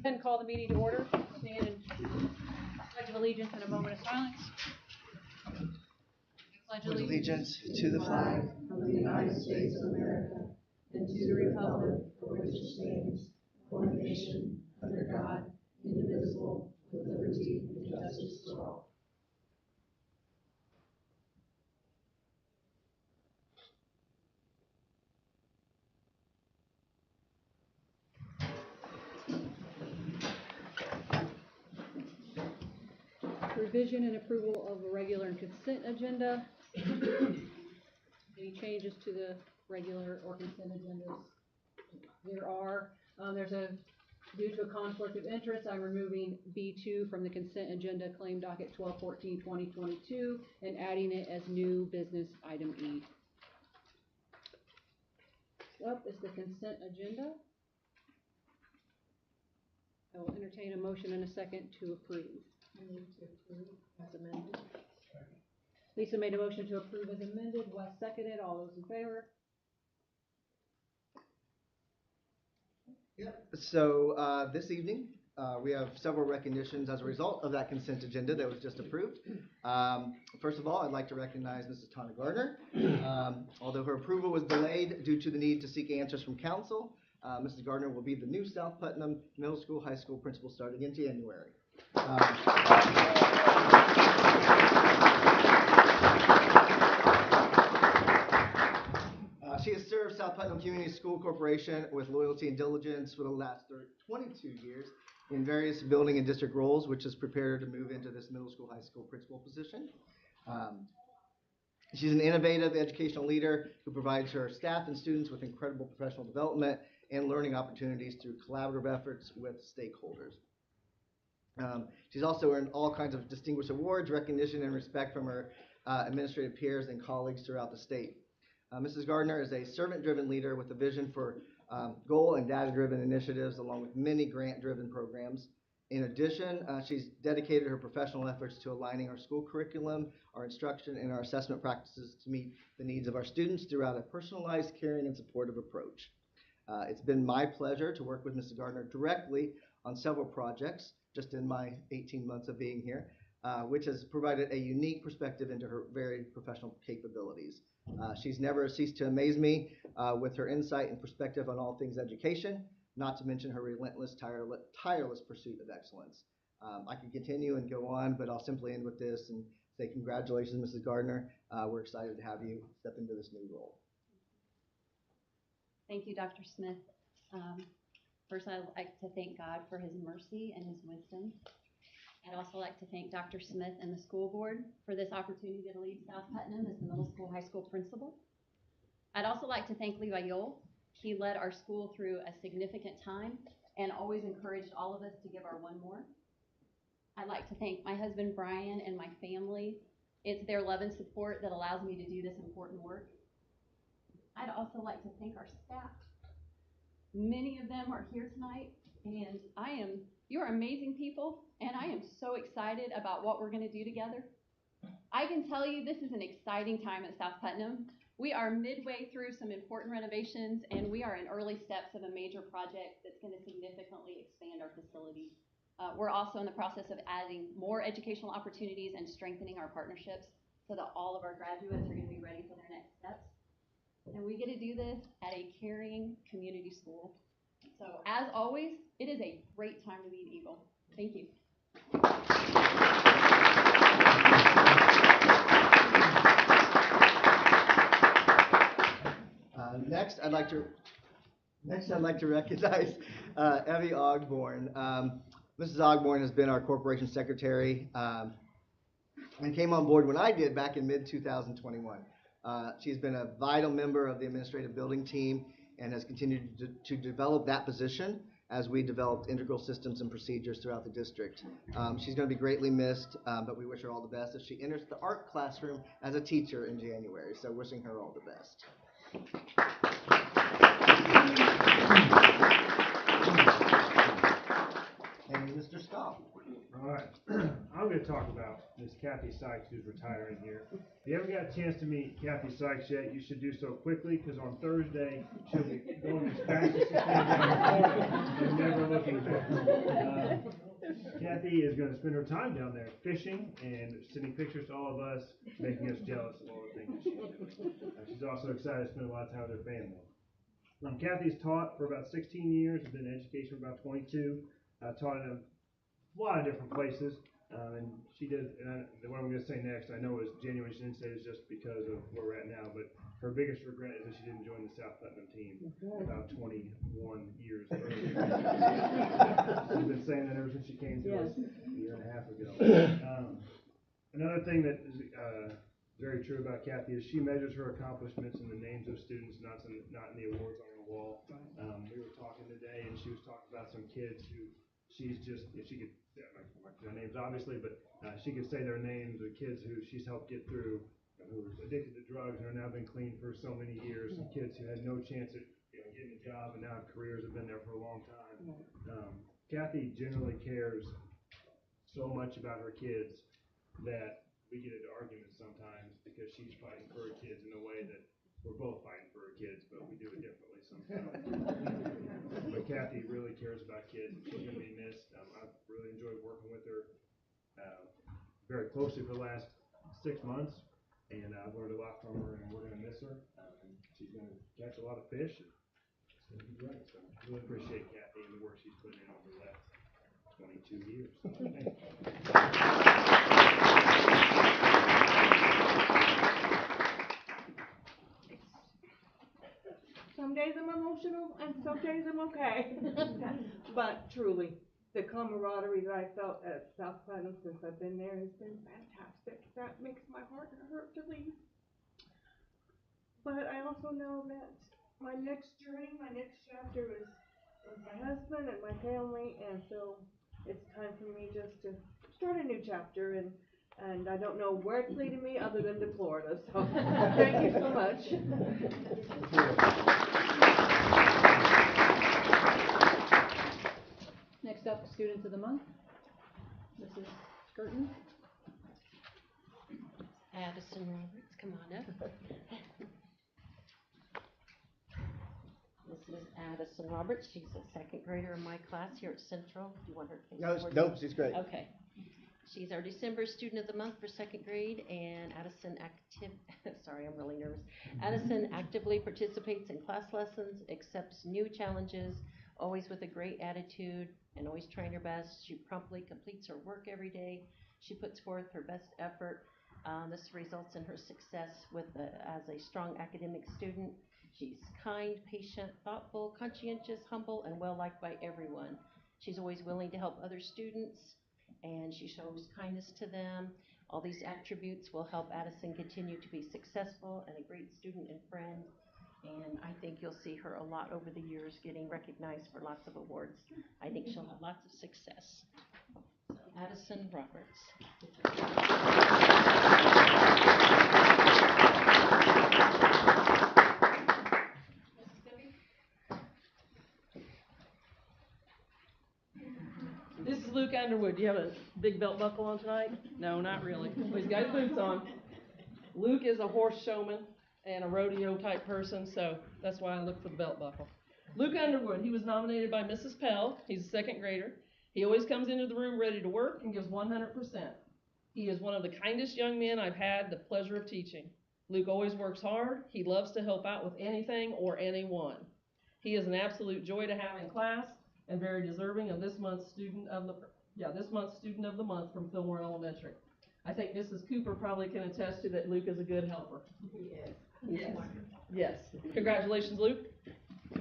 Then call the meeting to order. Stand in pledge of allegiance in a moment of silence. Pledge Allegiance to the flag of the United States of America and to the republic for which it stands, one nation, under God, indivisible, with liberty and justice for all. Revision and approval of the regular and consent agenda. Any changes to the regular or consent agendas? There are. Due to a conflict of interest, I'm removing B2 from the consent agenda, claim docket 1214-2022, and adding it as new business item E. Up is the consent agenda. I will entertain a motion in a second to approve. I move to approve as amended. Lisa made a motion to approve as amended. Wes seconded. All those in favor? Yep. So this evening, we have several recognitions as a result of that consent agenda that was just approved. First of all, I'd like to recognize Mrs. Tana Gardner. Although her approval was delayed due to the need to seek answers from council, Mrs. Gardner will be the new South Putnam Middle School, High School principal starting in January. She has served South Putnam Community School Corporation with loyalty and diligence for the last 22 years in various building and district roles, which has prepared her to move into this middle school, high school principal position. She's an innovative educational leader who provides her staff and students with incredible professional development and learning opportunities through collaborative efforts with stakeholders. She's also earned all kinds of distinguished awards, recognition, and respect from her administrative peers and colleagues throughout the state. Mrs. Gardner is a servant-driven leader with a vision for goal and data-driven initiatives, along with many grant-driven programs. In addition, she's dedicated her professional efforts to aligning our school curriculum, our instruction, and our assessment practices to meet the needs of our students throughout a personalized, caring, and supportive approach. It's been my pleasure to work with Mrs. Gardner directly on several projects just in my 18 months of being here, which has provided a unique perspective into her very professional capabilities. She's never ceased to amaze me with her insight and perspective on all things education, not to mention her relentless, tireless pursuit of excellence. I could continue and go on, but I'll simply end with this and say congratulations, Mrs. Gardner. We're excited to have you step into this new role. Thank you, Dr. Smith. First, I'd like to thank God for his mercy and his wisdom. I'd also like to thank Dr. Smith and the school board for this opportunity to lead South Putnam as the middle school, high school principal. I'd also like to thank Levi Yole. He led our school through a significant time and always encouraged all of us to give our one more. I'd like to thank my husband, Brian, and my family. It's their love and support that allows me to do this important work. I'd also like to thank our staff. Many of them are here tonight, and you're amazing people, and I am so excited about what we're going to do together. I can tell you this is an exciting time at South Putnam. We are midway through some important renovations, and we are in early steps of a major project that's going to significantly expand our facility. We're also in the process of adding more educational opportunities and strengthening our partnerships so that all of our graduates are going to be ready for their next steps. And we get to do this at a caring community school. So as always, it is a great time to be an Eagle. Thank you. Next, I'd like to recognize Evie Ogborn. Mrs. Ogborn has been our corporation secretary and came on board when I did back in mid-2021. She's been a vital member of the administrative building team and has continued to develop that position as we developed integral systems and procedures throughout the district. She's going to be greatly missed, but we wish her all the best as she enters the art classroom as a teacher in January. So wishing her all the best. And Mr. Scott. All right. I'm going to to talk about Miss Kathy Sykes, who's retiring here. If you haven't got a chance to meet Kathy Sykes yet, you should do so quickly, because on Thursday, she'll be going as fast as she can down the corridor and never looking back. Kathy is going to spend her time down there fishing and sending pictures to all of us, making us jealous of all the things that she's doing. She's also excited to spend a lot of time with her family. Kathy's taught for about 16 years, has been in education for about 22, taught in a lot of different places, and she did, and what I'm going to say next, I know is genuine, she didn't say it's just because of where we're at now, but her biggest regret is that she didn't join the South Putnam team about 21 years earlier. She's been saying that ever since she came to us a year and a half ago. Another thing that is very true about Kathy is she measures her accomplishments in the names of students, not in the awards on the wall. We were talking today, and she was talking about some kids who she's just, if she could, their names obviously, but she could say their names of kids who she's helped get through, who were addicted to drugs and are now been clean for so many years, and kids who had no chance at getting a job and now have careers have been there for a long time. Kathy generally cares so much about her kids that we get into arguments sometimes because she's fighting for her kids in a way that we're both fighting for her kids, but we do it differently sometimes. But Kathy really cares about kids, and she's going to be missed. I've really enjoyed working with her very closely for the last 6 months, and I've learned a lot from her, and we're going to miss her. She's going to catch a lot of fish, and it's going to be great. So I really appreciate Kathy and the work she's put in over the last 22 years. Some days I'm emotional and some days I'm okay. But truly, the camaraderie that I felt at South Putnam since I've been there has been fantastic. That makes my heart hurt to leave. But I also know that my next journey, my next chapter is with my husband and my family, and so it's time for me just to start a new chapter, and I don't know where it's leading me other than to Florida, so thank you so much. Next up, Students of the Month, Mrs. Skirton. Addison Roberts, come on up. This is Addison Roberts. She's a second grader in my class here at Central. Do you want her to No, nope, she's great. Okay. She's our December Student of the Month for second grade, and Addison sorry, I'm really nervous. Addison actively participates in class lessons, accepts new challenges, always with a great attitude, and always trying her best. She promptly completes her work every day. She puts forth her best effort. This results in her success as a strong academic student. She's kind, patient, thoughtful, conscientious, humble, and well-liked by everyone. She's always willing to help other students, and she shows kindness to them. All these attributes will help Addison continue to be successful and a great student and friend. And I think you'll see her a lot over the years getting recognized for lots of awards. I think she'll have lots of success. So, Addison Roberts. This is Luke Underwood. Do you have a big belt buckle on tonight? No, not really. Well, he's got his boots on. Luke is a horse showman and a rodeo type person, so that's why I look for the belt buckle. Luke Underwood, he was nominated by Mrs. Pell. He's a second grader. He always comes into the room ready to work and gives 100%. He is one of the kindest young men I've had the pleasure of teaching. Luke always works hard. He loves to help out with anything or anyone. He is an absolute joy to have in class and very deserving of this month's Student of the Month from Fillmore Elementary. I think Mrs. Cooper probably can attest to that Luke is a good helper. Yes. Yes. Congratulations, Luke. So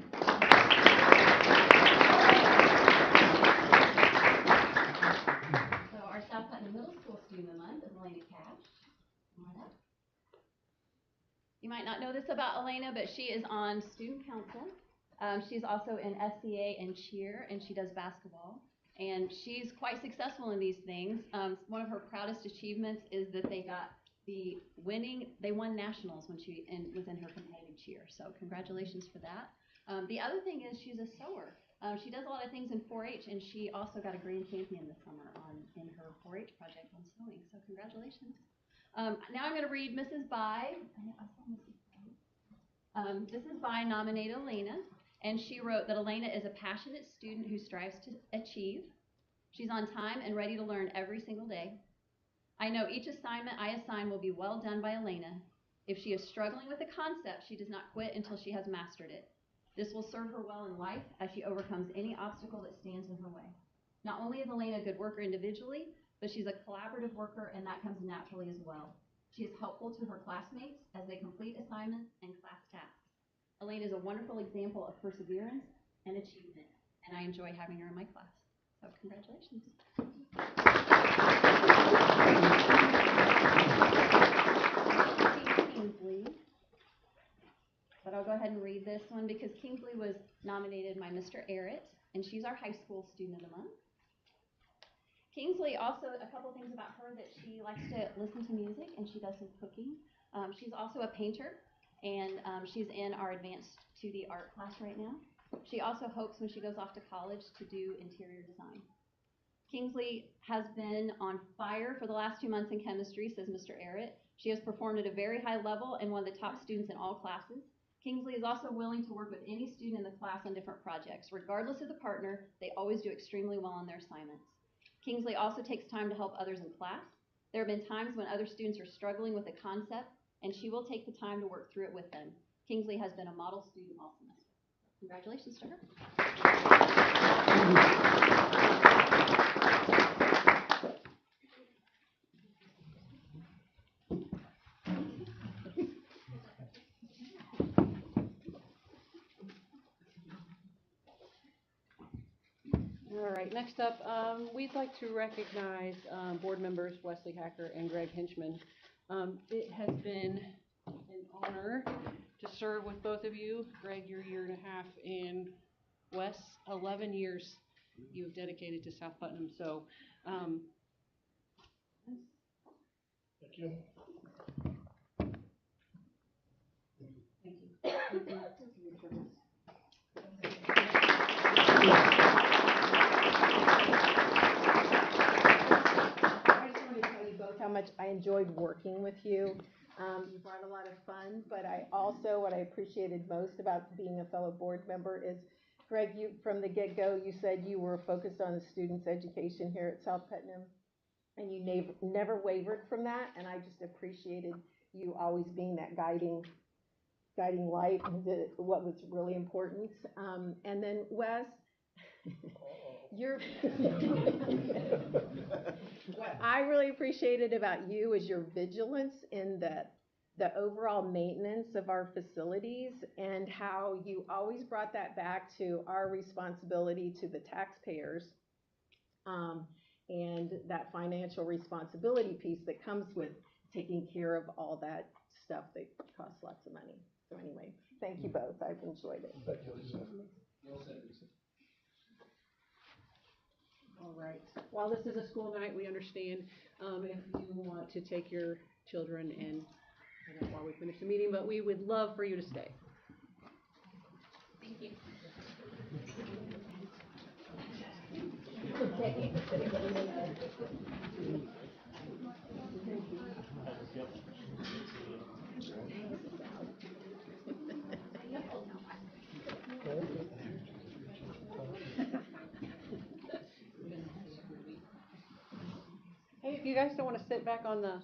our South Putnam Middle School Student of the Month is Elena Cash. Come on up. You might not know this about Elena, but she is on student council. She's also in SCA and cheer, and she does basketball. And she's quite successful in these things. One of her proudest achievements is that they won nationals when she was in her competitive cheer. So congratulations for that. The other thing is she's a sewer. She does a lot of things in 4-H, and she also got a grand champion this summer in her 4-H project on sewing. So congratulations. Now I'm going to read Mrs. Bai. I saw Mrs. Bai. Mrs. Bai nominated Elena, and she wrote that Elena is a passionate student who strives to achieve. She's on time and ready to learn every single day. I know each assignment I assign will be well done by Elena. If she is struggling with a concept, she does not quit until she has mastered it. This will serve her well in life as she overcomes any obstacle that stands in her way. Not only is Elena a good worker individually, but she's a collaborative worker, and that comes naturally as well. She is helpful to her classmates as they complete assignments and class tasks. Elena is a wonderful example of perseverance and achievement, and I enjoy having her in my class. So congratulations. Kingsley, but I'll go ahead and read this one because Kingsley was nominated by Mr. Arrett, and she's our high school student of the month. Kingsley, also a couple things about her, that she likes to listen to music and she does some cooking. She's also a painter, and she's in our advanced 2D art class right now. She also hopes when she goes off to college to do interior design. Kingsley has been on fire for the last 2 months in chemistry, says Mr. Arrett. She has performed at a very high level and one of the top students in all classes. Kingsley is also willing to work with any student in the class on different projects. Regardless of the partner, they always do extremely well on their assignments. Kingsley also takes time to help others in class. There have been times when other students are struggling with a concept, and she will take the time to work through it with them. Kingsley has been a model student all semester. Congratulations to her. All right, next up, we'd like to recognize board members Wesley Hacker and Greg Hinchman. It has been an honor to serve with both of you. Greg, you're a year and a half, and Wes, 11 years you've dedicated to South Putnam. So, Thank you. thank you. How much I enjoyed working with you. You brought a lot of fun, but what I appreciated most about being a fellow board member is, Greg, you from the get-go, you said you were focused on the students' education here at South Putnam, and you never wavered from that, and I just appreciated you always being that guiding light, what was really important. And then Wes, what I really appreciated about you is your vigilance in the overall maintenance of our facilities, and how you always brought that back to our responsibility to the taxpayers, and that financial responsibility piece that comes with taking care of all that stuff that costs lots of money. So anyway, thank you both. I've enjoyed it. All right. While this is a school night, we understand if you want to take your children and while we finish the meeting, but we would love for you to stay. Thank you. Hey, if you guys don't want to sit back on the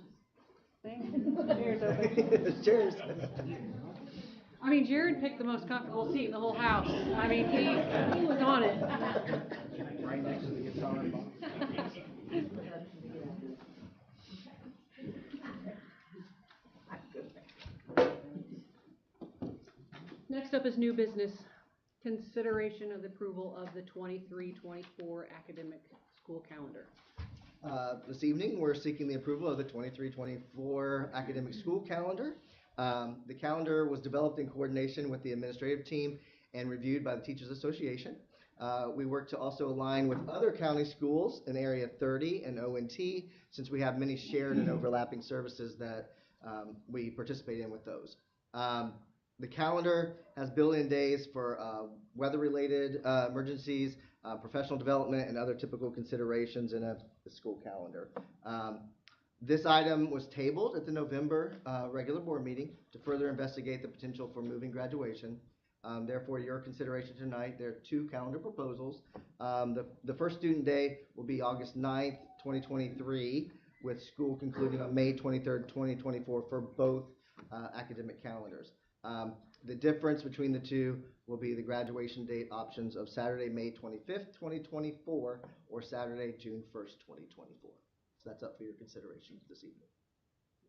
thing, chairs open. Cheers. I mean, Jared picked the most comfortable seat in the whole house. I mean, he was on it. Right next to the guitar box. Next up is new business. Consideration of the approval of the 23-24 academic school calendar. This evening, we're seeking the approval of the 23-24 academic school calendar. The calendar was developed in coordination with the administrative team and reviewed by the Teachers Association. We work to also align with other county schools in Area 30 and ONT, since we have many shared and overlapping services that we participate in with those. The calendar has built-in days for weather-related emergencies, professional development, and other typical considerations in a school calendar. This item was tabled at the November regular board meeting to further investigate the potential for moving graduation. Therefore, your consideration tonight, there are two calendar proposals. The first student day will be August 9th, 2023, with school concluding on May 23rd, 2024 for both academic calendars. The difference between the two will be the graduation date options of Saturday, May 25th, 2024, or Saturday, June 1st, 2024. So that's up for your consideration this evening.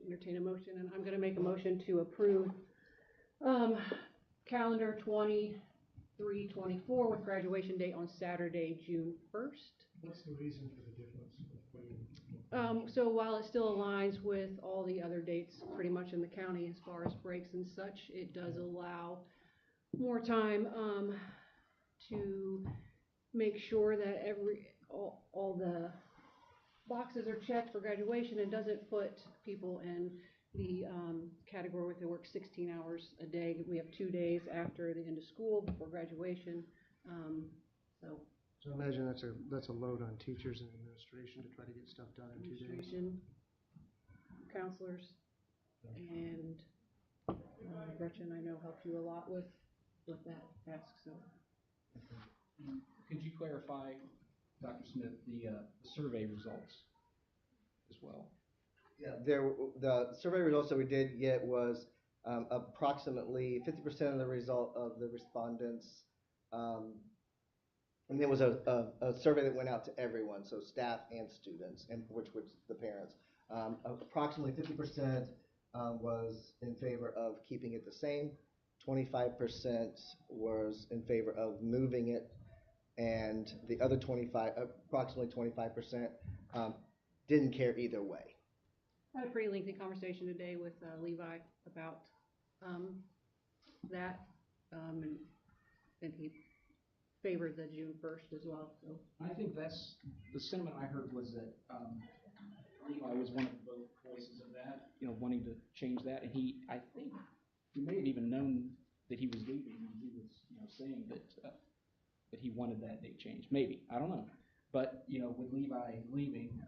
Entertain a motion, and I'm gonna make a motion to approve, calendar 23-24 with graduation date on Saturday, June 1st. What's the reason for the difference between? So while it still aligns with all the other dates pretty much in the county as far as breaks and such, it does allow more time to make sure that all the boxes are checked for graduation and doesn't put people in the category where they work 16 hours a day. We have 2 days after the end of school before graduation. So I imagine that's a load on teachers and administration to try to get stuff done in 2 days. Administration, counselors, and Gretchen, I know, helped you a lot with that task. So, could you clarify, Dr. Smith, the survey results as well? Yeah, the survey results that we did get was approximately 50% of the result of the respondents. And there was a survey that went out to everyone, so staff and students, and which was the parents. Approximately 50% was in favor of keeping it the same. 25% was in favor of moving it, and the other approximately 25%, didn't care either way. I had a pretty lengthy conversation today with Levi about that, and he favored the June 1st as well. So I think that's the sentiment I heard was that Levi was one of the voices of that, wanting to change that, and I think he may have even known that he was leaving, and he was, saying that he wanted that date changed. Maybe, I don't know, but with Levi leaving,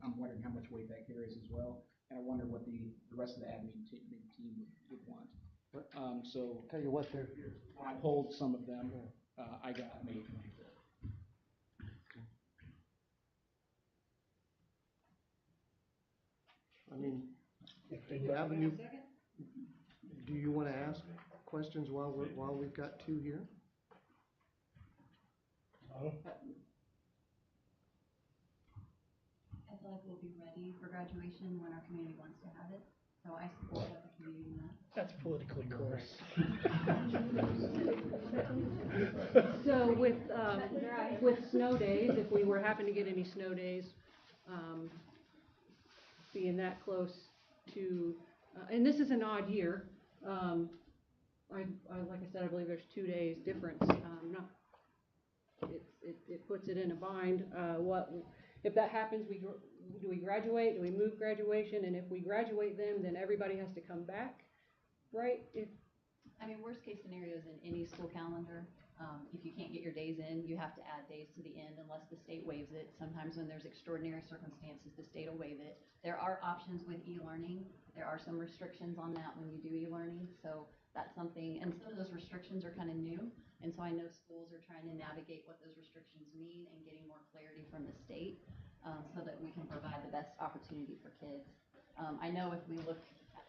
I'm wondering how much weight that carries as well, and I wonder what the rest of the admin team would want. So Tell you what, they're I hold some of them. I got May 25th. I mean, do you want to ask questions while we've got two here? I feel like we'll be ready for graduation when our community wants to have it. So I support what the community wants. That's politically correct. So with snow days, if we were happen to get any snow days, being that close to, and this is an odd year. Like I said, I believe there's 2 days difference. It puts it in a bind. What if that happens? Do we graduate? Do we move graduation? And if we graduate them, then everybody has to come back, right? Worst case scenarios in any school calendar, if you can't get your days in, you have to add days to the end unless the state waives it. Sometimes when there's extraordinary circumstances, the state will waive it. There are options with e-learning. There are some restrictions on that when you do e-learning. So that's something, and some of those restrictions are kind of new. And so I know schools are trying to navigate what those restrictions mean and getting more clarity from the state so that we can provide the best opportunity for kids. I know if we look,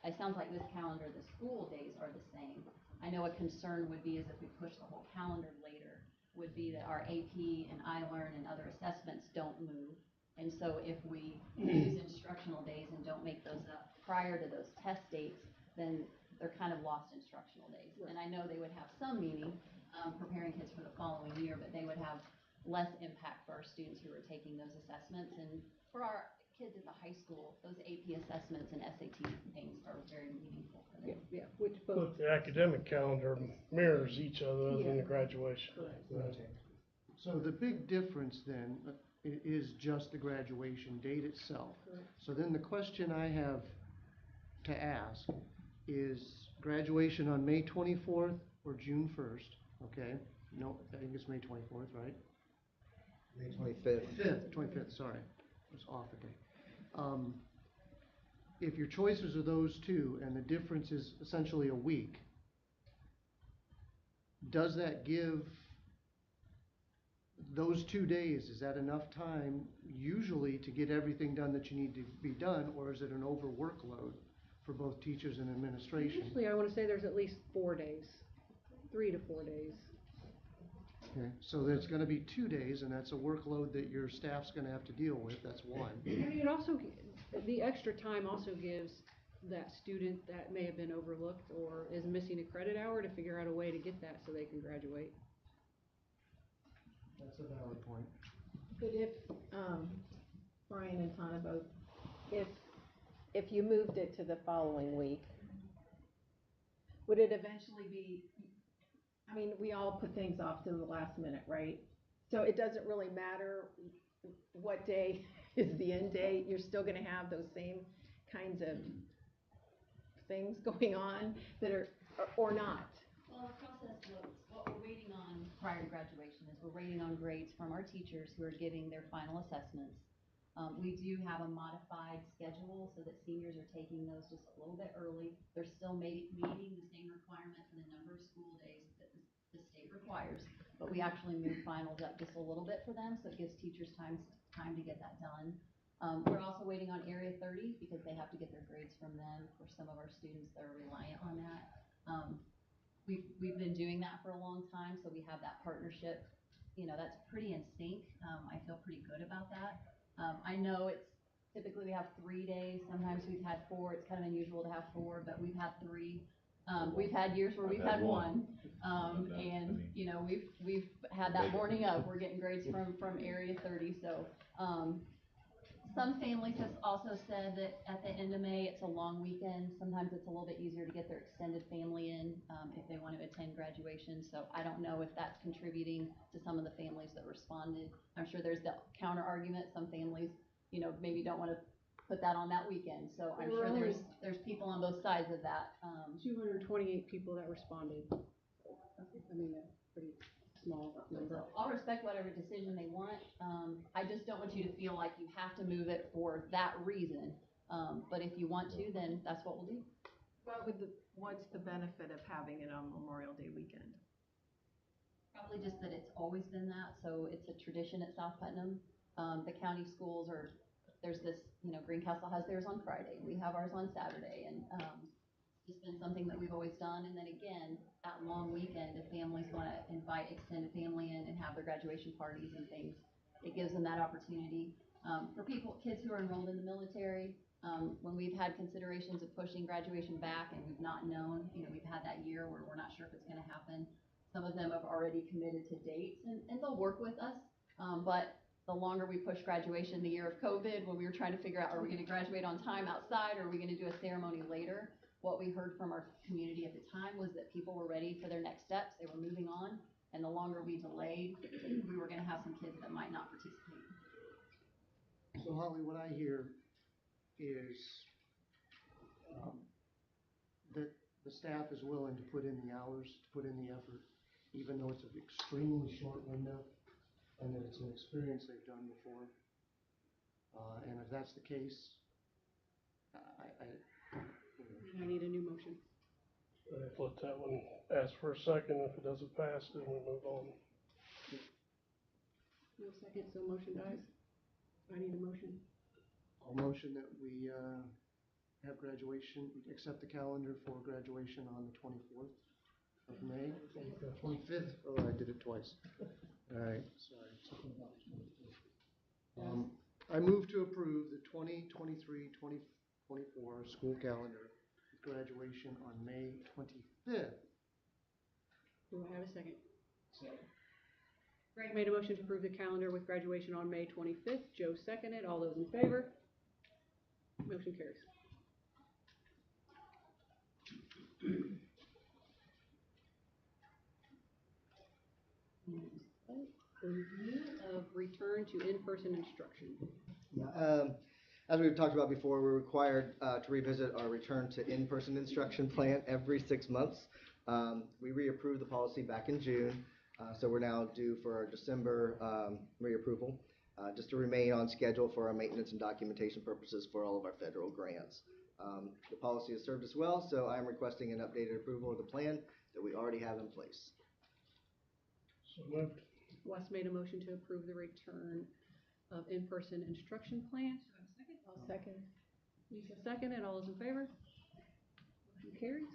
it sounds like this calendar, the school days are the same. I know a concern would be is if we push the whole calendar later, would be that our AP and iLearn and other assessments don't move. And so if we use instructional days and don't make those up prior to those test dates, then they're kind of lost instructional days. Right. And I know they would have some meaning preparing kids for the following year, but they would have less impact for our students who are taking those assessments. And for our kids at the high school, those AP assessments and SAT things are very meaningful for them. Yeah. Which But the academic calendar mirrors each other than the graduation. Correct. So the big difference then is just the graduation date itself. Correct. So then the question I have to ask is, graduation on May 24th or June 1st, okay? No, I think it's May 24th, right? May 25th. 25th, sorry, I was off a day. If your choices are those two and the difference is essentially a week, does that give those 2 days, is that enough time usually to get everything done that you need to be done, or is it an overworkload for both teachers and administration? Usually, I wanna say there's at least 4 days, 3 to 4 days. Okay, so there's gonna be 2 days, and that's a workload that your staff's gonna have to deal with, that's one. I mean, it also, the extra time also gives that student that may have been overlooked or is missing a credit hour to figure out a way to get that so they can graduate. That's a valid point. But if, Brian and Tana both, if you moved it to the following week, would it eventually be, I mean, we all put things off to the last minute, right? So it doesn't really matter what day is the end date, you're still gonna have those same kinds of things going on that are, or not. Well, the process, what we're waiting on prior to graduation is we're waiting on grades from our teachers who are giving their final assessments. We do have a modified schedule so that seniors are taking those just a little bit early. They're still meeting the same requirement for the number of school days that the state requires, but we actually move finals up just a little bit for them, so it gives teachers time to get that done. We're also waiting on Area 30 because they have to get their grades from them for some of our students that are reliant on that. We've been doing that for a long time, so we have that partnership. You know, that's pretty in sync. I feel pretty good about that. I know it's typically we have 3 days. Sometimes we've had 4. It's kind of unusual to have 4, but we've had 3. We've had years where we've had 1. And you know, we've had that morning of we're getting grades from Area 30. So some families have also said that at the end of May it's a long weekend. Sometimes it's a little bit easier to get their extended family in if they want to attend graduation. So I don't know if that's contributing to some of the families that responded. I'm sure there's the counter argument. Some families, you know, maybe don't want to put that on that weekend. So I'm sure there's people on both sides of that. 228 people that responded. I mean, that's pretty small number. I'll respect whatever decision they want. I just don't want you to feel like you have to move it for that reason. But if you want to, then that's what we'll do. What's the benefit of having it on Memorial Day weekend? Probably just that it's always been that, so it's a tradition at South Putnam. The county schools there's this, you know, Greencastle has theirs on Friday, we have ours on Saturday, and it's been something that we've always done. And then again, that long weekend, if families want to invite extended family in and have their graduation parties and things, it gives them that opportunity. For kids who are enrolled in the military, when we've had considerations of pushing graduation back and we've not known, you know, we've had that year where we're not sure if it's going to happen. Some of them have already committed to dates and they'll work with us. But the longer we push graduation, the year of COVID, when we were trying to figure out, are we going to graduate on time outside or are we going to do a ceremony later? What we heard from our community at the time was that people were ready for their next steps. They were moving on. And the longer we delayed, we were going to have some kids that might not participate. So Holly, what I hear is that the staff is willing to put in the hours, to put in the effort, even though it's an extremely short window, and that it's an experience they've done before. And if that's the case, I need a new motion. Let's let that one ask for a second. If it doesn't pass, then we move on. No second, so motion dies. I need a motion. I'll motion that we have graduation, accept the calendar for graduation on the 24th of May. 25th. Oh, I did it twice. All right, sorry. I move to approve the 2023-2024 school calendar with graduation on May 25th. Do I have a second? Second. Greg made a motion to approve the calendar with graduation on May 25th. Joe seconded. All those in favor? Motion carries. Review of return to in-person instruction. As we've talked about before, we're required to revisit our return to in-person instruction plan every 6 months. We reapproved the policy back in June, so we're now due for our December reapproval, just to remain on schedule for our maintenance and documentation purposes for all of our federal grants. The policy has served us well, so I'm requesting an updated approval of the plan that we already have in place. So moved. Wes made a motion to approve the return of in-person instruction plan. Do I have a second? I'll second. Lisa seconded. All those in favor? Motion carries.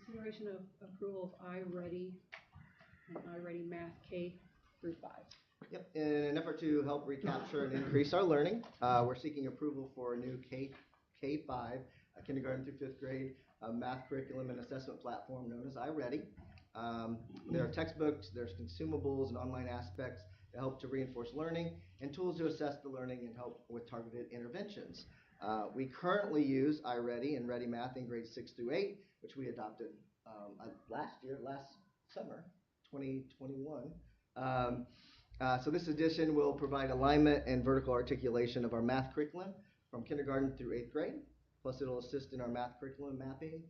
Consideration of approval of iReady and iReady Math K through 5. Yep, in an effort to help recapture and increase our learning, we're seeking approval for a new K-5, kindergarten through 5th grade, math curriculum and assessment platform known as iReady. There are textbooks, there's consumables and online aspects to help to reinforce learning, and tools to assess the learning and help with targeted interventions. We currently use iReady and Ready Math in grades 6 through 8, which we adopted last summer, 2021. So this edition will provide alignment and vertical articulation of our math curriculum from kindergarten through 8th grade. Plus it'll assist in our math curriculum mapping,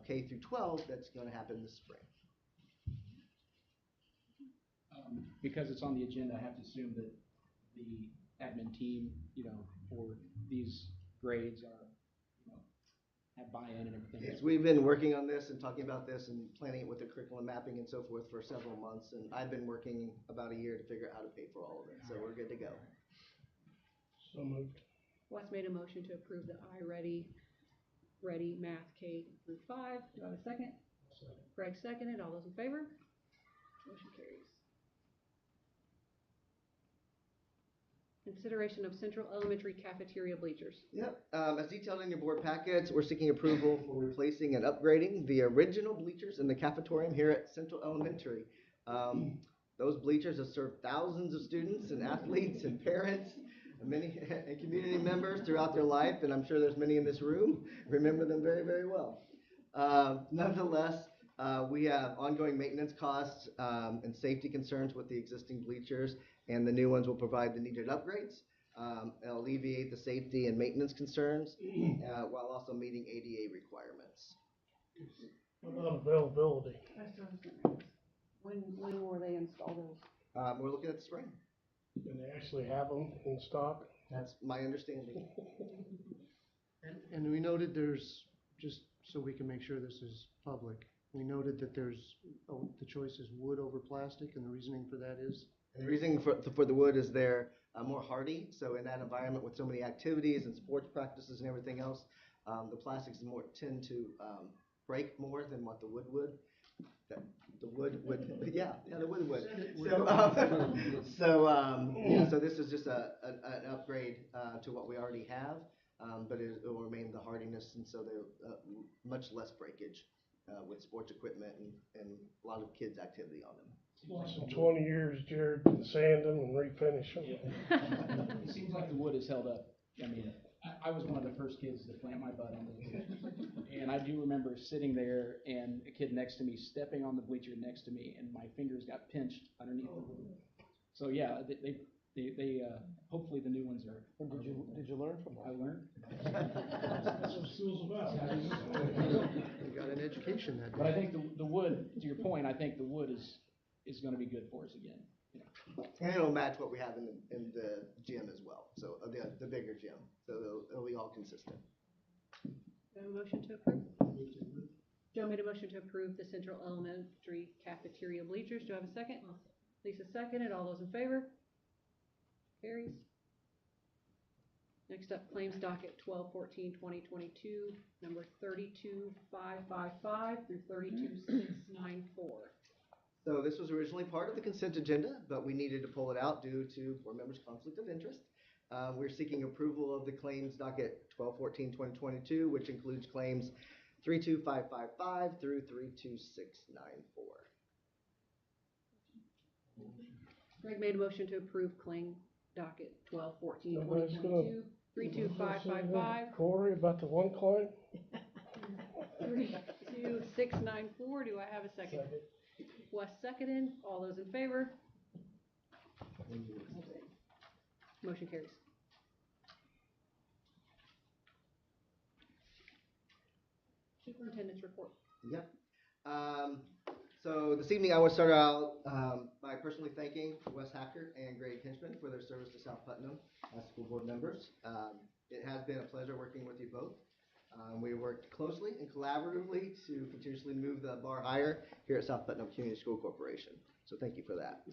K through 12, that's going to happen this spring. Because it's on the agenda, I have to assume that the admin team, for these grades are, have buy-in and everything. Yes, we've been working on this and talking about this and planning it with the curriculum mapping and so forth for several months, and I've been working about a year to figure out how to pay for all of it, so we're good to go. So moved. Wes made a motion to approve the iReady Ready Math K through 5. Do I have a second? Second. Greg seconded. All those in favor? Motion carries. Consideration of Central Elementary cafeteria bleachers. Yep, as detailed in your board packets, we're seeking approval for replacing and upgrading the original bleachers in the cafetorium here at Central Elementary. Those bleachers have served thousands of students and athletes and parents and many and community members throughout their life, and I'm sure there's many in this room remember them very, very well. Nonetheless, we have ongoing maintenance costs and safety concerns with the existing bleachers, and the new ones will provide the needed upgrades. It'll alleviate the safety and maintenance concerns while also meeting ADA requirements. What about availability? When were they installed? We're looking at the spring. Do they actually have them in stock? That's my understanding. And we noted there's, just so we can make sure this is public, we noted that there's, the choice is wood over plastic, and the reasoning for that is? And the reason for the wood is they're more hardy, so in that environment with so many activities and sports practices and everything else, the plastics tend to break more than what the wood would. The wood would, the wood would. So this is just an upgrade to what we already have, but it will remain the hardiness, and so they're much less breakage with sports equipment and a lot of kids' activity on them. Less than 20 years, Jared, to sand them and refinish them. It seems like the wood has held up. I mean, I was one of the first kids to plant my butt on the wood. And I do remember sitting there and a kid next to me stepping on the bleacher next to me, and my fingers got pinched underneath the wood. So yeah, they hopefully the new ones are. And did you learn from that? I learned. That's what school's about. You got an education that day. But I think the wood, to your point, I think the wood is going to be good for us again. And it'll match what we have in the gym as well, so the bigger gym, so it'll be all consistent. Do I have a motion to approve? Joe made a motion to approve the Central Elementary cafeteria bleachers. Do I have a second? Lisa seconded. All those in favor? Carries. Next up, claims docket 12/14/2022, number 32555 through 32694. So this was originally part of the consent agenda, but we needed to pull it out due to board members' conflict of interest. We're seeking approval of the claims docket 12/14/2022, which includes claims 32555 through 32694. Greg made a motion to approve claim docket 12/14/2022, 32555, Corey, about the one claim? 32694. Do I have a second? Wes seconded. All those in favor? Motion carries. Superintendent's report. Yep. So this evening I want to start out by personally thanking Wes Hacker and Greg Hinchman for their service to South Putnam as school board members. It has been a pleasure working with you both. We worked closely and collaboratively to continuously move the bar higher here at South Putnam Community School Corporation. So thank you for that.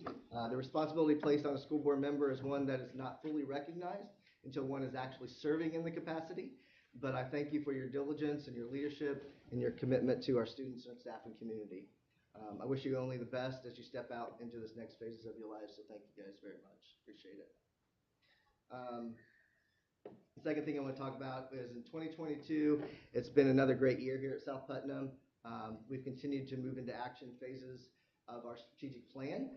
The responsibility placed on a school board member is one that is not fully recognized until one is actually serving in the capacity. But I thank you for your diligence and your leadership and your commitment to our students and staff and community. I wish you only the best as you step out into this next phases of your lives. So thank you guys very much. Appreciate it. The second thing I want to talk about is in 2022, it's been another great year here at South Putnam. We've continued to move into action phases of our strategic plan,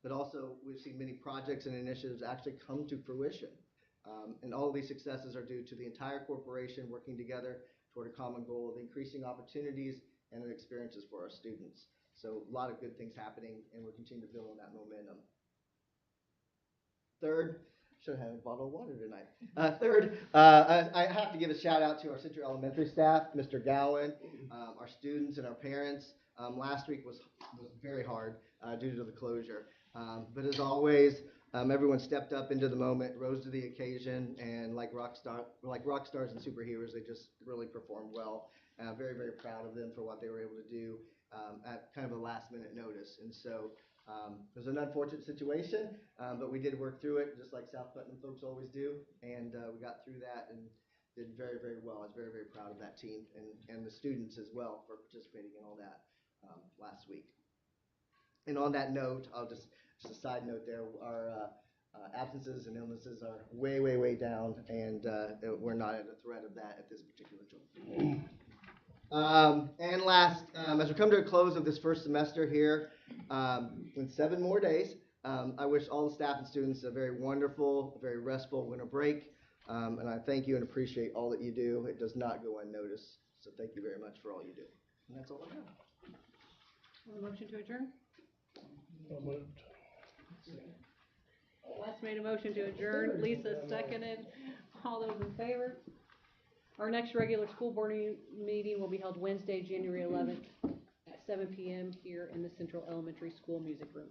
but also we've seen many projects and initiatives actually come to fruition. And all of these successes are due to the entire corporation working together toward a common goal of increasing opportunities and experiences for our students. So a lot of good things happening, and we're continuing to build on that momentum. Third, should have had a bottle of water tonight. I have to give a shout out to our Central Elementary staff, Mr. Gowan, our students and our parents. Last week was very hard due to the closure. But as always, everyone stepped up into the moment, rose to the occasion, and like rock stars and superheroes, they just really performed well. Very, very proud of them for what they were able to do at kind of a last minute notice. And so it was an unfortunate situation, but we did work through it just like South Putnam folks always do. And we got through that and did very, very well. I was very, very proud of that team and the students as well for participating in all that last week. And on that note, just a side note there, our absences and illnesses are way, way, way down, and we're not at a threat of that at this particular juncture. And last, as we come to a close of this first semester here, in 7 more days, I wish all the staff and students a very wonderful, very restful winter break, and I thank you and appreciate all that you do. It does not go unnoticed, so thank you very much for all you do. And that's all I have. A motion to adjourn? So moved. Wes made a motion to adjourn, Lisa seconded. All those in favor? Our next regular school board meeting will be held Wednesday, January 11th at 7 p.m. here in the Central Elementary School Music Room.